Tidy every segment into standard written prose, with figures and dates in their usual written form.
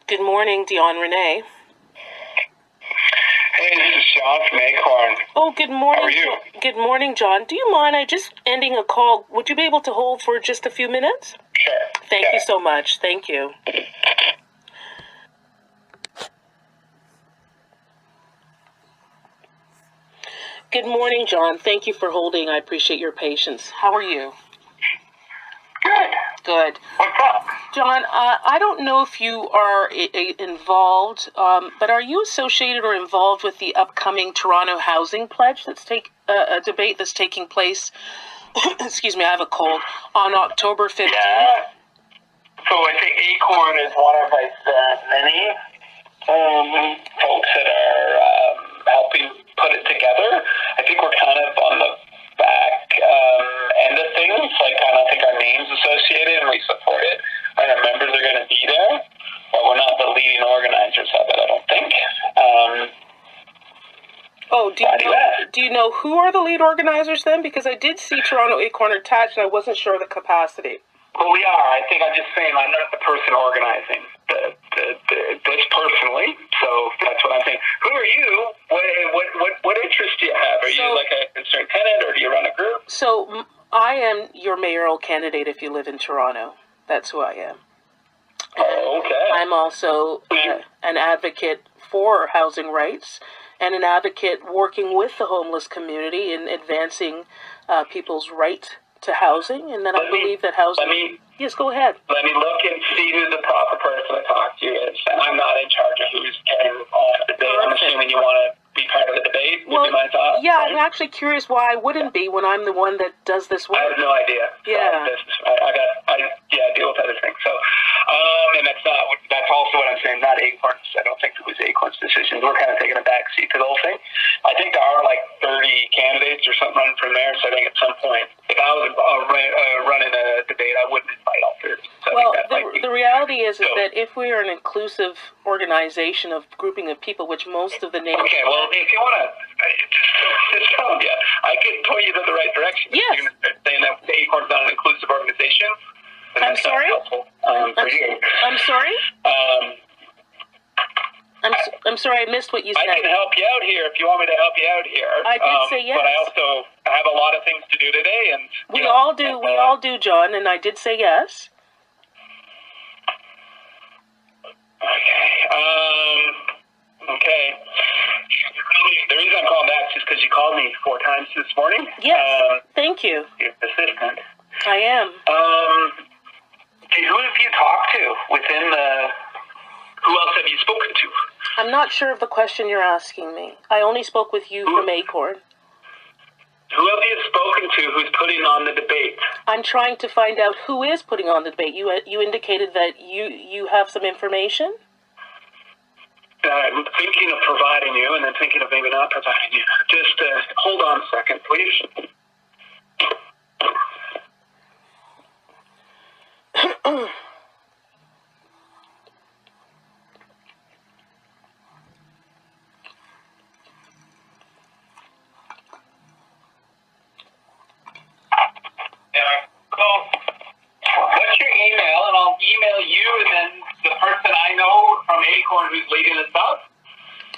Good morning, Dion Renee. Hey, this is John from Acorn. Oh, good morning. How are you? Good morning, John. Do you mind? I just ending a call. Would you be able to hold for just a few minutes? Sure. Thank you so much. Thank you. Good morning, John. Thank you for holding. I appreciate your patience. How are you? Good. Good. What's up? John, I don't know if you are involved, but are you associated or involved with the upcoming Toronto Housing Pledge a debate that's taking place, excuse me, I have a cold, on October 15th? Yeah. So I think Acorn is one of many folks that are helping put it together. I think we're kind of on the back end of things. Like, I don't think our name's associated and we support it. And our members are going to be there, but we're not the leading organizers of it, I don't think. Do you know who are the lead organizers then? Because I did see Toronto Acorn attached and I wasn't sure of the capacity. Well, we are. I think I'm just saying I'm not the person organizing this personally, so that's what I'm saying. Who are you? What interest do you have? Are you like a concerned tenant, or do you run a group? So I am your mayoral candidate if you live in Toronto. That's who I am. Oh, okay. I'm also an advocate for housing rights and an advocate working with the homeless community in advancing people's right to housing, and then I believe that housing... Yes, go ahead. Let me look and see who the proper person to talk to is. I'm not in charge of who's getting on the debate. I'm assuming you want to be part of the debate, would be my thought. Yeah, right? I'm actually curious why I wouldn't be when I'm the one that does this work. I have no idea. Yeah. I deal with other things. So, and that's also what I'm saying, not Acorn's. I don't think it was Acorn's decision. We're kind of taking a back seat to the whole thing. I think there are like 30 candidates or something running from there, so I think at some point, if I was running a debate, I wouldn't invite all 30. So well, the reality is that if we are an inclusive organization of grouping of people, which most of the names... Okay, well, if you want to just tell them, I can point you to the right direction. Yes. You're going to start saying that Acorn's not an inclusive organization. I'm sorry? I'm sorry? I'm sorry, I missed what you said. I can help you out here if you want me to help you out here. I did say yes. But I also have a lot of things to do today. And we all do, John, and I did say yes. Okay. The reason I'm calling back is because you called me 4 times this morning. Yes, thank you. Your assistant. I am. Who have you talked to within the... Who else have you spoken to? I'm not sure of the question you're asking me. I only spoke with you from Acorn. Who have you spoken to who's putting on the debate? I'm trying to find out who is putting on the debate. You indicated that you have some information? I'm thinking of providing you and then thinking of maybe not providing you. Just hold on a second, please. What's your email? And I'll email you and then the person I know from Acorn who's leading this up.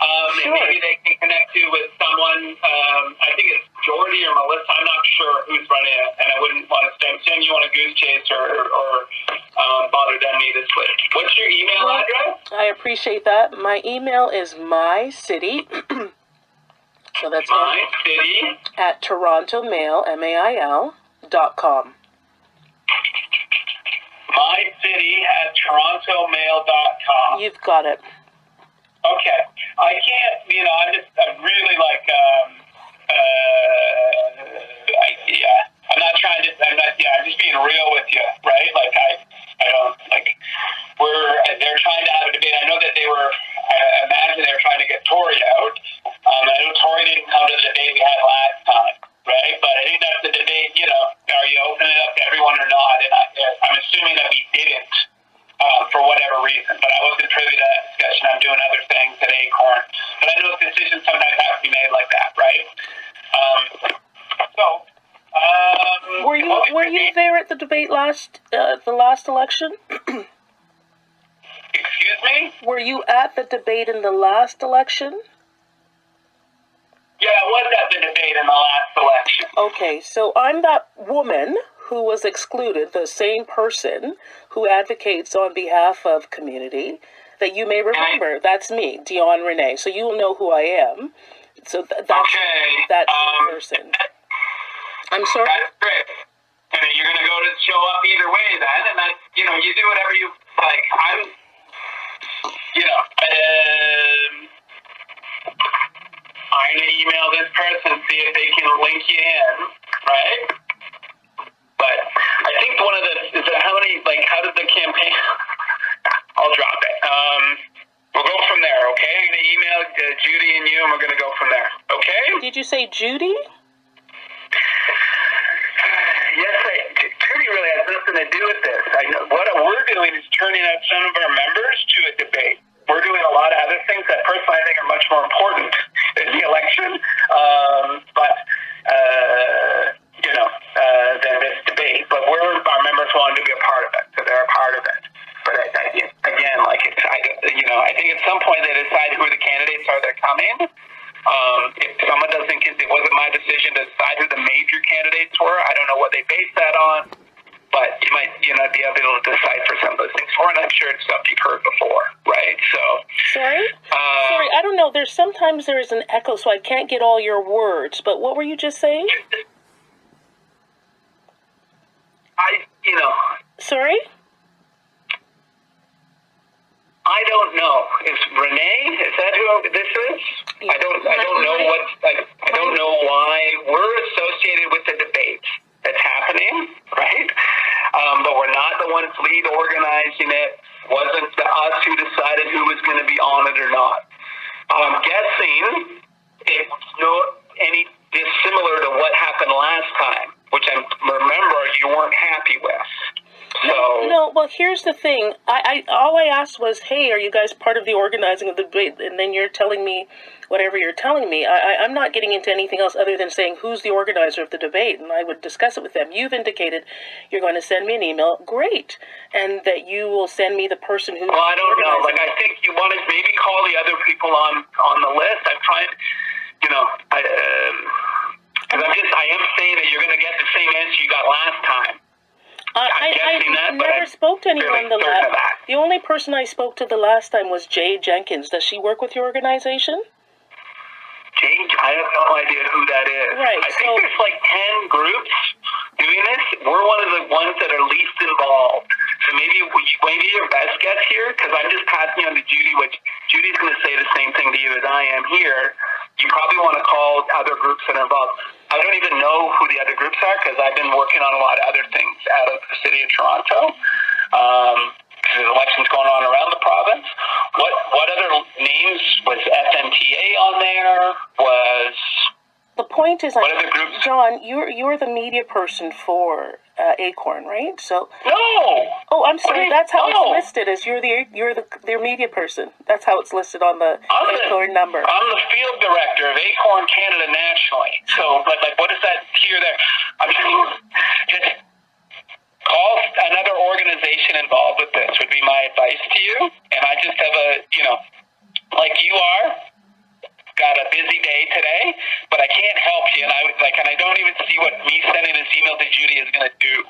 Sure. And maybe they can connect you with someone. I think it's Jordy or Melissa. I'm not sure who's running it, and I wouldn't want to send you on a goose chase or bother them needlessly. What's your email address? I appreciate that. My email is mycity. So that's mycity at torontomail, MAIL.com. mycity@torontomail.com. You've got it. Okay. I can't, I'm really like, I'm just being real with you, right? Like, I don't, like, they're trying to have a debate. I know that I imagine they were trying to get Tory out. I know Tory didn't come to the debate we had last time, right? But I think that's the debate, are you opening it up to everyone or not? And I'm assuming that we didn't. For whatever reason, but I wasn't privy to that discussion. I'm doing other things at Acorn, but I know decisions sometimes have to be made like that, right? Were you there at the debate the last election? Excuse me? Were you at the debate in the last election? Yeah, I was at the debate in the last election. Okay, so I'm that woman who was excluded, the same person who advocates on behalf of community that you may remember. That's me, Dion Renee. So you'll know who I am. So that's that same person. I'm sorry? That's great. And you're going to go to show up either way then, and that's, you know, you do whatever you like. I'm, you know, I'm going to email this person, see if they can link you in, right? But I think one of the, is that how many, like, how did the campaign, I'll drop it. We'll go from there, okay? I'm going to email Judy and you, and we're going to go from there, okay? Did you say Judy? Yes, Judy really has nothing to do with this. I know what we're doing is turning out some of our members to a debate. We're doing a lot of other things that personally I think are much more important than the election, than this debate. But our members wanted to be a part of it, so they're a part of it. But again, like I think at some point they decide who the candidates are that come in. If someone doesn't, it wasn't my decision to decide who the major candidates were. I don't know what they based that on, but you might, be able to decipher some of those things for, and I'm sure it's stuff you've heard before, right? So. Sorry, I don't know. Sometimes there is an echo, so I can't get all your words. But what were you just saying? Sorry. I don't know. Is Renee? Is that who this is? I don't know what. I don't know why we're associated with the debate that's happening, right? But we're not the ones lead organizing it. Wasn't us who decided who was going to be on it or not. I'm guessing it's not any dissimilar to what happened last time, which I remember you weren't happy with. So, no, well, here's the thing. All I asked was, hey, are you guys part of the organizing of the debate? And then you're telling me whatever you're telling me. I'm not getting into anything else other than saying who's the organizer of the debate, and I would discuss it with them. You've indicated you're going to send me an email. Great. And that you will send me the person who... Well, I don't know. Like, I think you want to maybe call the other people on the list. I'm trying, because I am saying that you're going to get the same answer you got last time. I never spoke to anyone the last. The only person I spoke to the last time was Jay Jenkins. Does she work with your organization? Jay, I have no idea who that is. Right. I think there's like 10 groups doing this. We're one of the ones that are least involved. So maybe your best guess here, because I'm just passing on to Judy, which Judy's going to say the same thing to you as I am here. You probably want to call other groups that are involved. I don't even know who the other groups are because I've been working on a lot of other things out of the city of Toronto. Because there's elections going on around the province. What other names was FMTA on there? The point is, what other groups? John, you're the media person for Acorn, right? So no. Oh, I'm sorry. That's how it's listed. As you're their media person. That's how it's listed on the Acorn number. I'm the field director of Acorn Canada nationally. So, like, what is that here? There, I'm just call another organization involved with this. Would be my advice to you. And I just have like you are. Got a busy day today, but I can't help you, and I don't even see what me sending this email to Judy is going to do,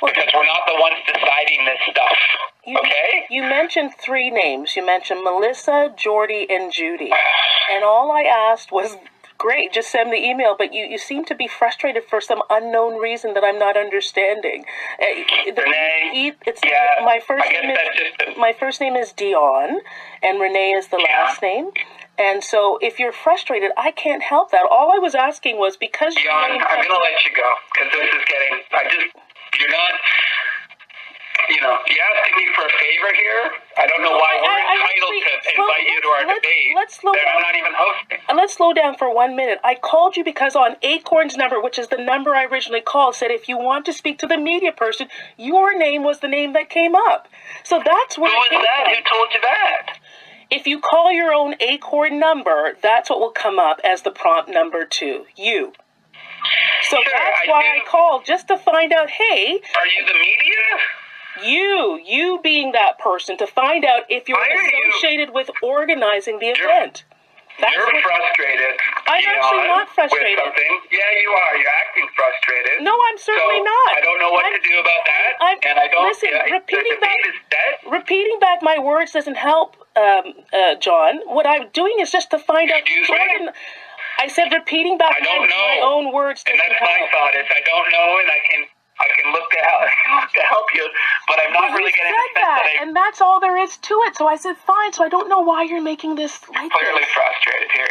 because we're not the ones deciding this stuff. Okay? You mentioned 3 names. You mentioned Melissa, Jordy, and Judy, and all I asked was, great, just send the email, but you seem to be frustrated for some unknown reason that I'm not understanding. Renee, my first name is Dion, and Renee is the last name. And so if you're frustrated, I can't help that. All I was asking was because Dion, I'm going to let you go, because this is getting, you're not, you're asking me for a favor here. I don't know why we're entitled to invite you to our debate. I'm not even hosting. And let's slow down for 1 minute. I called you because on Acorn's number, which is the number I originally called, said if you want to speak to the media person, your name was the name that came up. So that's where Who was that? Who told you that? If you call your own Acorn number, that's what will come up as the prompt number 2. You. So that's why I called, just to find out, hey... Are you the media? You being that person to find out if you're associated with organizing the event. You're frustrated. I'm actually not frustrated. With something. Yeah, you are. You're acting frustrated. No, I'm certainly not. I don't know what to do about that. And I don't. Listen, repeating back my words doesn't help, John. What I'm doing is just to find out. I said repeating back my own words doesn't help. And that's my thought. Is I don't know, and I can look to help you, but I'm not really getting the sense that and that's all there is to it. So I said, fine. So I don't know why you're making this like clearly this. Frustrated here.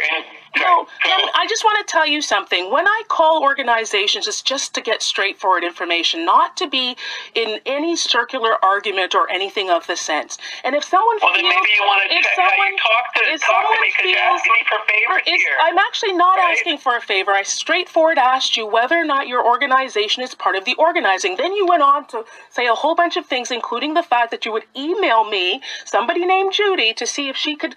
No, I just want to tell you something. When I call organizations, it's just to get straightforward information, not to be in any circular argument or anything of the sense. And if someone feels... then maybe you want to check how you talk to me, because you're asking me for favors here. I'm actually not asking for a favor. I straightforward asked you whether or not your organization is part of the organizing. Then you went on to say a whole bunch of things, including the fact that you would email me, somebody named Judy, to see if she could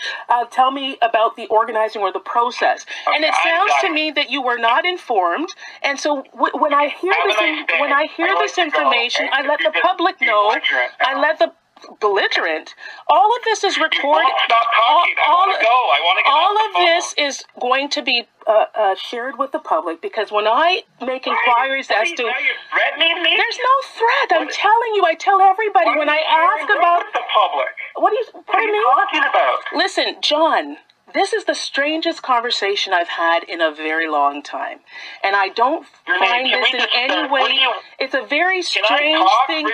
tell me about the organizing or the process. And it sounds to me that you were not informed. And so when I hear this information, I let the public know. I let the belligerent. All of this is recorded. Stop talking. I want to go. I want to get all of this is going to be shared with the public, because when I make inquiries as to... There's no threat. I'm telling you. I tell everybody when I ask about... the public? What are you talking about? Listen, John. This is the strangest conversation I've had in a very long time. And I don't find this in any way... It's a very strange thing.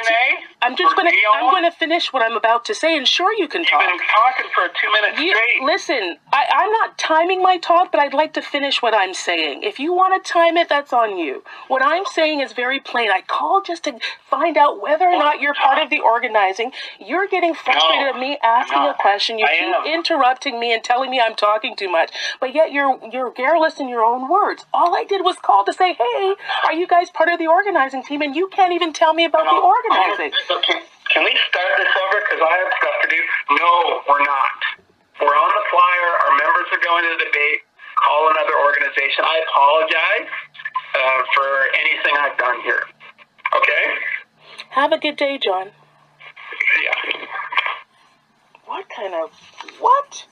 I'm going to finish what I'm about to say, and sure you can talk. You've been talking for 2 minutes straight. Listen, I'm not timing my talk, but I'd like to finish what I'm saying. If you want to time it, that's on you. What I'm saying is very plain. I called just to find out whether or not you're part of the organizing. You're getting frustrated at me asking a question. You keep interrupting me and telling me I'm talking too much, but yet you're garrulous in your own words. All I did was call to say, hey, are you guys part of the organizing team? And you can't even tell me about the organizing. Can we start this over? Because I have stuff to do. No, we're not. We're on the flyer. Our members are going to the debate. Call another organization. I apologize for anything I've done here. Okay? Have a good day, John. Yeah. What?